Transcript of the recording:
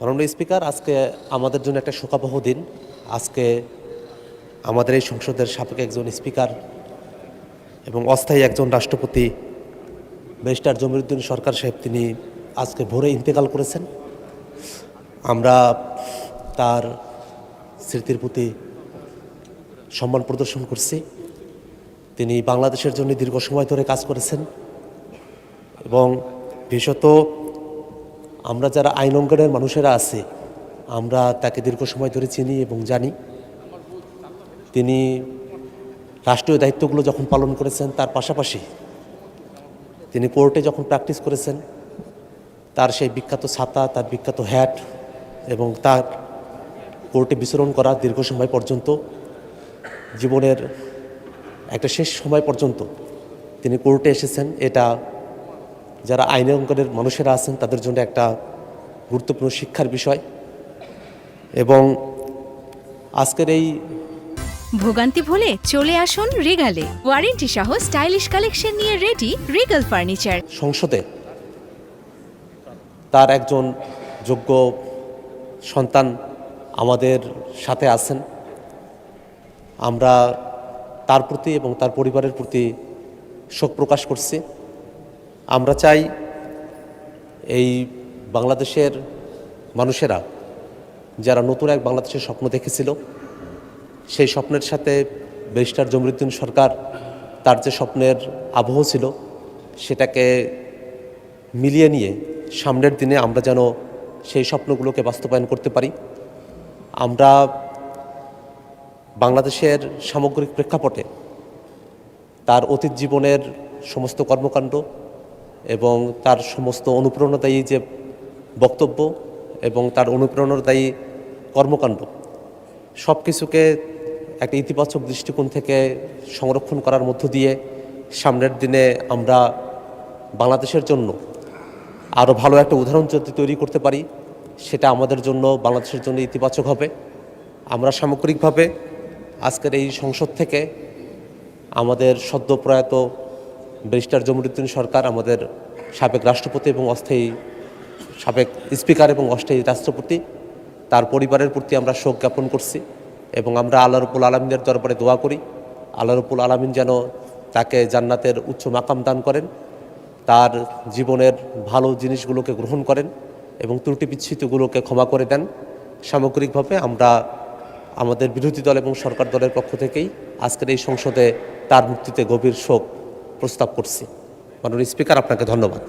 মাননীয় স্পিকার, আজকে আমাদের জন্য একটা শোকাবহ দিন। আজকে আমাদের এই সংসদের সাবেক একজন স্পিকার এবং অস্থায়ী একজন রাষ্ট্রপতি ব্যারিস্টার জমিরুদ্দিন সরকার সাহেব তিনি আজকে ভোরে ইন্তেকাল করেছেন। আমরা তার স্মৃতির প্রতি সম্মান প্রদর্শন করছি। তিনি বাংলাদেশের জন্য দীর্ঘ সময় ধরে কাজ করেছেন এবং বিশেষত আমরা যারা আইন অঙ্গনের মানুষেরা আছি আমরা তাকে দীর্ঘ সময় ধরে চিনি এবং জানি। তিনি রাষ্ট্রীয় দায়িত্বগুলো যখন পালন করেছেন তার পাশাপাশি তিনি কোর্টে যখন প্র্যাকটিস করেছেন তার সেই বিখ্যাত ছাতা, তার বিখ্যাত হ্যাট এবং তার কোর্টে বিচরণ করা দীর্ঘ সময় পর্যন্ত, জীবনের একটা শেষ সময় পর্যন্ত তিনি কোর্টে এসেছেন। এটা যারা আইন অঙ্গনের মানুষেরা আছেন তাদের জন্য একটা গুরুত্বপূর্ণ শিক্ষার বিষয়। এবং আজকের এই ভোগান্তি ভুলে চলে আসুন রিগালে। ওয়ারেন্টি সহ স্টাইলিশ কালেকশন নিয়ে রেডি রিগাল ফার্নিচার। সংসদে তার একজন যোগ্য সন্তান আমাদের সাথে আছেন। আমরা তার প্রতি এবং তার পরিবারের প্রতি শোক প্রকাশ করছি। আমরা চাই এই বাংলাদেশের মানুষেরা যারা নতুন এক বাংলাদেশের স্বপ্ন দেখেছিল, সেই স্বপ্নের সাথে ব্যারিস্টার জমিরুদ্দিন সরকার তার যে স্বপ্নের আবহ ছিল সেটাকে মিলিয়ে নিয়ে সামনের দিনে আমরা যেন সেই স্বপ্নগুলোকে বাস্তবায়ন করতে পারি। আমরা বাংলাদেশের সামগ্রিক প্রেক্ষাপটে তার অতীত জীবনের সমস্ত কর্মকাণ্ড এবং তার সমস্ত অনুপ্রেরণাদায়ী যে বক্তব্য এবং তার অনুপ্রেরণাদায়ী কর্মকাণ্ড সব কিছুকে একটা ইতিবাচক দৃষ্টিকোণ থেকে সংরক্ষণ করার মধ্য দিয়ে সামনের দিনে আমরা বাংলাদেশের জন্য আরও ভালো একটা উদাহরণ যদি তৈরি করতে পারি সেটা আমাদের জন্য, বাংলাদেশের জন্য ইতিবাচক হবে। আমরা সামগ্রিকভাবে আজকের এই সংসদ থেকে আমাদের সদ্য প্রয়াত ব্যারিস্টার জমিরুদ্দিন সরকার, আমাদের সাবেক রাষ্ট্রপতি এবং সাবেক স্পিকার এবং অস্থায়ী রাষ্ট্রপতি, তার পরিবারের প্রতি আমরা শোক জ্ঞাপন করছি এবং আমরা আল্লাহ রাব্বুল আলামিনের দরবারে দোয়া করি আল্লাহ রাব্বুল আলামিন যেন তাকে জান্নাতের উচ্চ মাকাম দান করেন, তার জীবনের ভালো জিনিসগুলোকে গ্রহণ করেন এবং ত্রুটি বিচ্ছুতিগুলোকে ক্ষমা করে দেন। সামগ্রিকভাবে আমরা আমাদের বিরোধী দল এবং সরকার দলের পক্ষ থেকেই আজকের এই সংসদে তার মৃত্যুতে গভীর শোক প্রস্তাব করছি। মাননীয় স্পিকার, আপনাকে ধন্যবাদ।